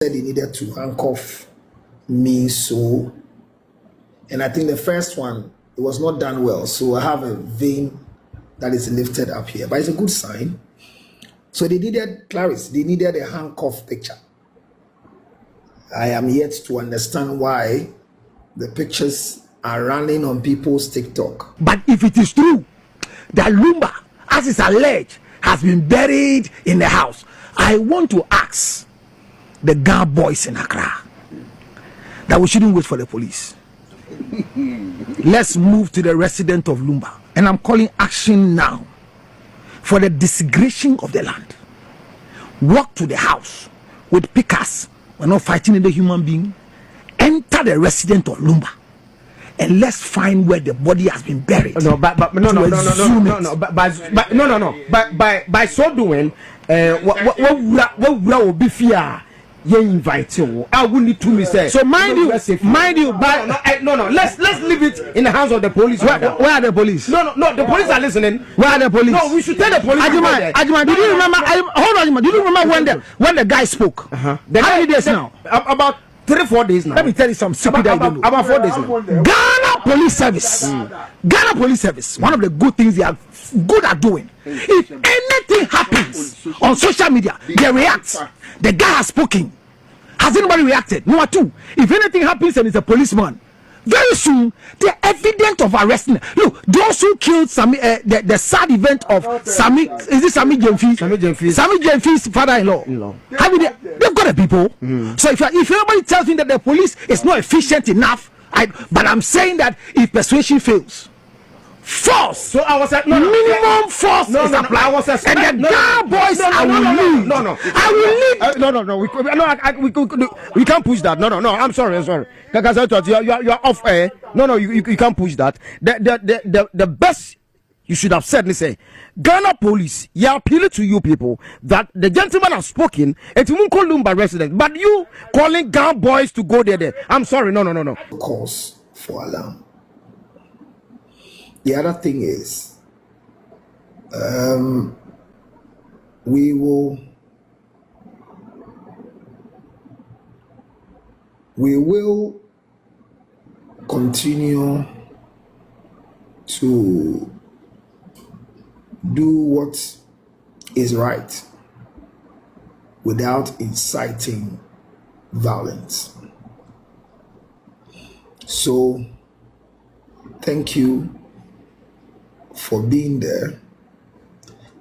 said he needed to handcuff me, so, and I think the first one, it was not done well, so I have a vein that is lifted up here, but it's a good sign. So they needed Clarice, they needed a handcuff picture. I am yet to understand why the pictures are running on people's TikTok. But if it is true that Lumba, as is alleged, has been buried in the house, I want to ask the Ghana boys in Accra that we shouldn't wait for the police. Let's move to the resident of Lumba, and I'm calling action now for the desecration of the land. Walk to the house with pickers. We're not fighting in the human being. Enter the resident of Lumba, and let's find where the body has been buried. No, by so doing, what will be fear? You invite you. I will need to say. So mind you. Let's leave it in the hands of the police. Where are the police? No. The police are listening. Where are the police? No, we should tell the police. Ajima, do you remember? Hold on, Ajima. Do you remember when the guy spoke? How many days now? About 3-4 days now. Let me tell you some secret that you don't know. About 4 days now. Ghana Police Service. Ghana Police Service. One of the good things they are good at doing. If anything happens on social media, they react. The guy has spoken. Has anybody reacted? Number two, if anything happens and it's a policeman, very soon they're evident of arresting. Look, those who killed Sami, the sad event of Sami, is this Sami Jemfi? Sami Jemfi's father-in-law. I mean, they've got the people. So if anybody tells me that the police is not efficient enough, but I'm saying that if persuasion fails, force. So I was at minimum force is applied. And the Ghana boys, I will leave. We can't push that. No. I'm sorry. Because I thought you're off air. No. You can't push that. The best you should have said, say, Ghana police, you appeal to you people that the gentleman has spoken. It won't call Lumba resident, but you calling Ghana boys to go there. I'm sorry. No. Cause for alarm. The other thing is, we will continue to do what is right without inciting violence. So, thank you for being there.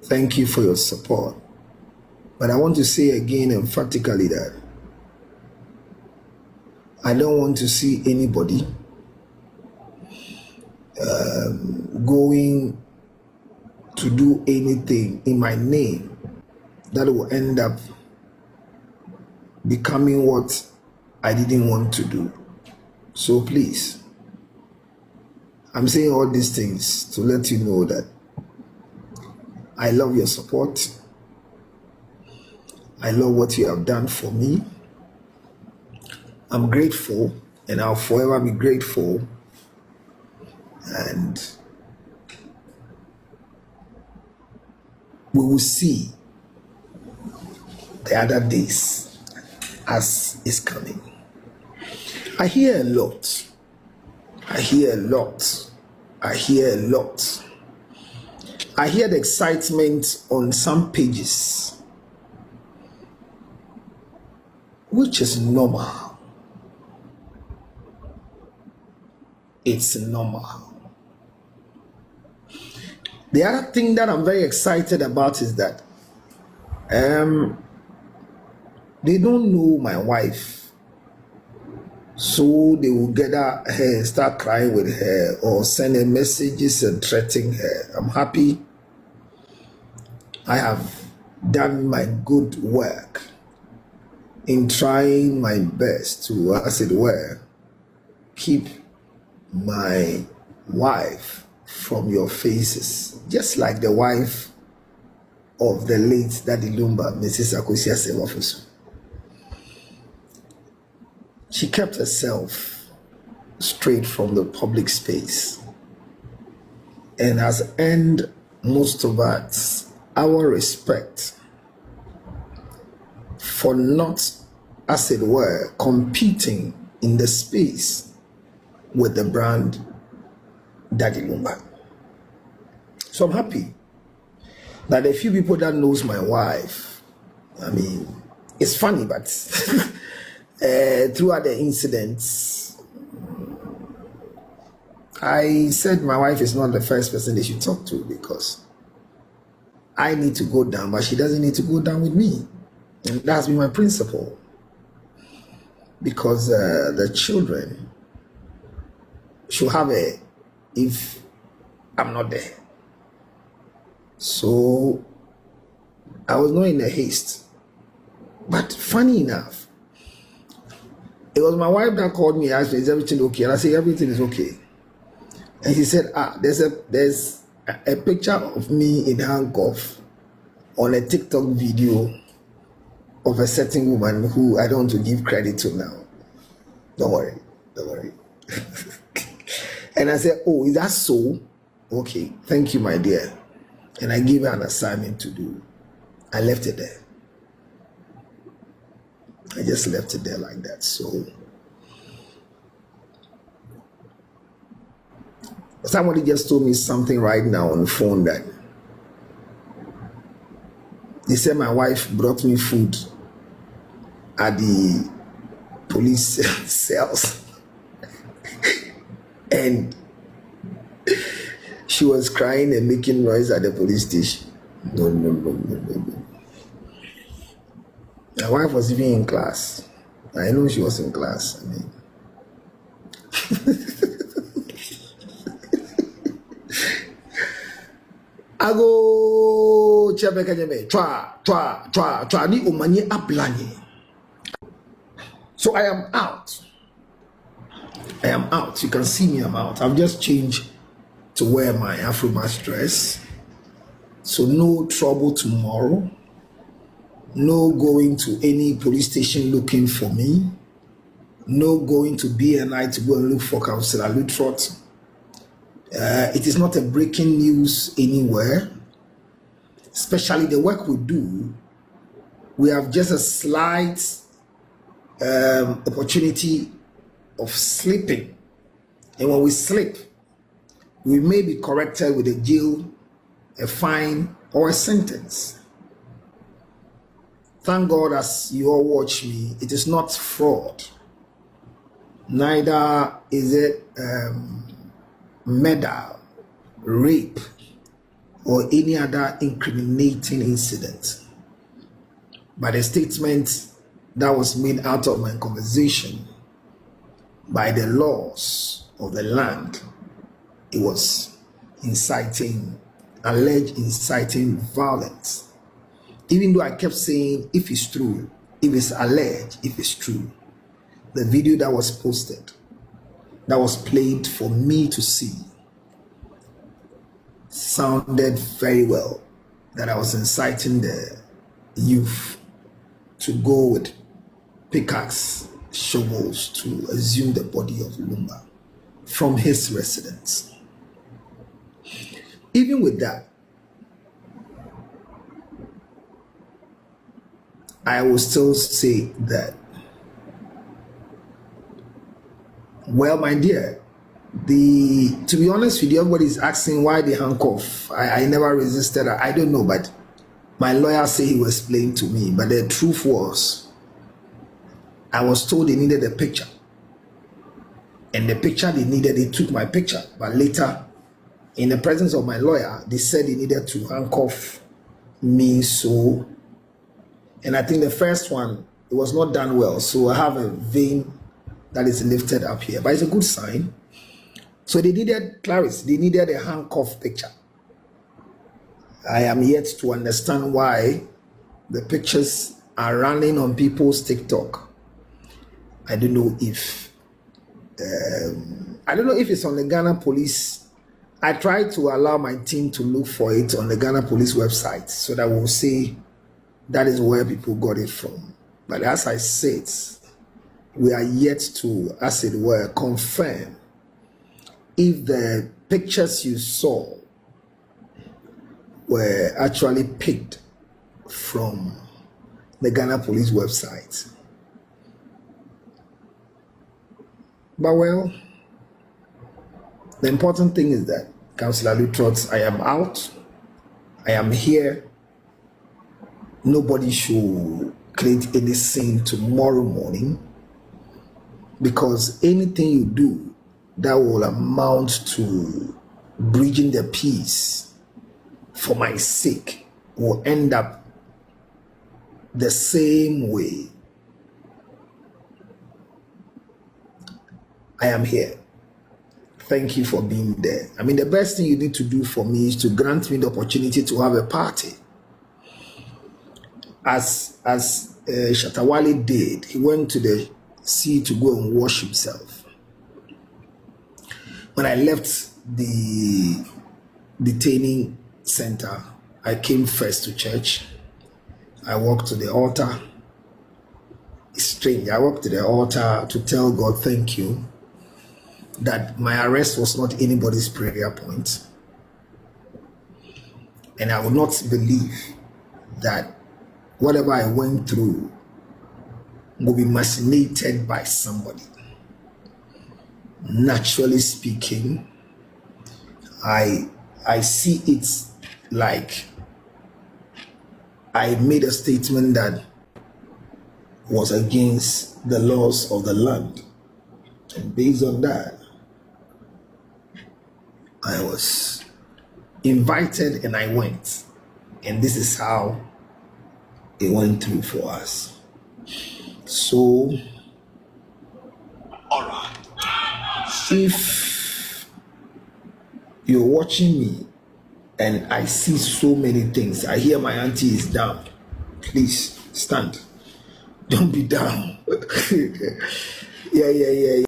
Thank you for your support. But I want to say again emphatically that I don't want to see anybody going to do anything in my name that will end up becoming what I didn't want to do. So please, I'm saying all these things to let you know that I love your support. I love what you have done for me. I'm grateful, and I'll forever be grateful. And we will see the other days as is coming. I hear a lot. I hear the excitement on some pages, which is normal. It's normal. The other thing that I'm very excited about is that they don't know my wife. So they will gather her and start crying with her or sending messages and threatening her. I'm happy. I have done my good work in trying my best to, as it were, keep my wife from your faces. Just like the wife of the late Daddy Lumba, Mrs. Akosia Sewafusu. She kept herself straight from the public space and has earned most of us our respect for not as it were, competing in the space with the brand Daddy Lumba. So I'm happy that a few people that knows my wife, I mean, it's funny, but throughout the incidents, I said my wife is not the first person they should talk to, because I need to go down, but she doesn't need to go down with me. And that's been my principle. Because the children should have if I'm not there. So I was not in a haste. But funny enough, it was my wife that called me and asked me, is everything okay? And I said, everything is okay. And she said, there's a picture of me in handcuff on a TikTok video of a certain woman who I don't want to give credit to now. Don't worry. And I said, oh, is that so? Okay, thank you, my dear. And I gave her an assignment to do. I left it there. I just left it there like that. So somebody just told me something right now on the phone that they said my wife brought me food at the police cells and she was crying and making noise at the police station. No. My wife was even in class. I know she was in class. I mean, I go try ni omanye ablanye. So I am out. You can see me, I'm out. I've just changed to wear my Afro mask dress. So no trouble tomorrow. No going to any police station looking for me. No going to BNI to go and look for Councillor Lutterodt. It is not a breaking news anywhere. Especially the work we do, we have just a slight opportunity of sleeping. And when we sleep, we may be corrected with a jail, a fine, or a sentence. Thank God, as you all watch me, it is not fraud. Neither is it murder, rape, or any other incriminating incident. But a statement that was made out of my conversation by the laws of the land, it was alleged inciting violence. Even though I kept saying, if it's true, if it's alleged, if it's true, the video that was posted, that was played for me to see, sounded very well, that I was inciting the youth to go with pickaxe, shovels to assume the body of Lumba from his residence. Even with that, I will still say that, well, my dear, to be honest with you, everybody's asking why the handcuff. I never resisted. I don't know, but my lawyer said he will explain to me. But the truth was, I was told they needed a picture. And the picture they needed, they took my picture. But later, in the presence of my lawyer, they said they needed to handcuff me. So, and I think the first one, it was not done well. So I have a vein that is lifted up here. But it's a good sign. So they needed Clarice, they needed a handcuff picture. I am yet to understand why the pictures are running on people's TikTok. I don't know if it's on the Ghana police. I tried to allow my team to look for it on the Ghana police website so that we'll see that is where people got it from. But as I said, we are yet to, as it were, confirm if the pictures you saw were actually picked from the Ghana police website. But well, the important thing is that, Councillor Lutterodt, I am out. I am here. Nobody should create any scene tomorrow morning, because anything you do that will amount to bridging the peace for my sake will end up the same way. I am here. Thank you for being there. I mean, the best thing you need to do for me is to grant me the opportunity to have a party. As Shatawale did, he went to the sea to go and wash himself. When I left the detaining center, I came first to church. I walked to the altar. It's strange. I walked to the altar to tell God thank you that my arrest was not anybody's prayer point. And I would not believe that whatever I went through will be machinated by somebody. Naturally speaking, I see it like I made a statement that was against the laws of the land. And based on that, I was invited and I went. And this is how it went through for us. So, all right. If you're watching me and I see so many things, I hear my auntie is down, please stand. Don't be down. Yeah.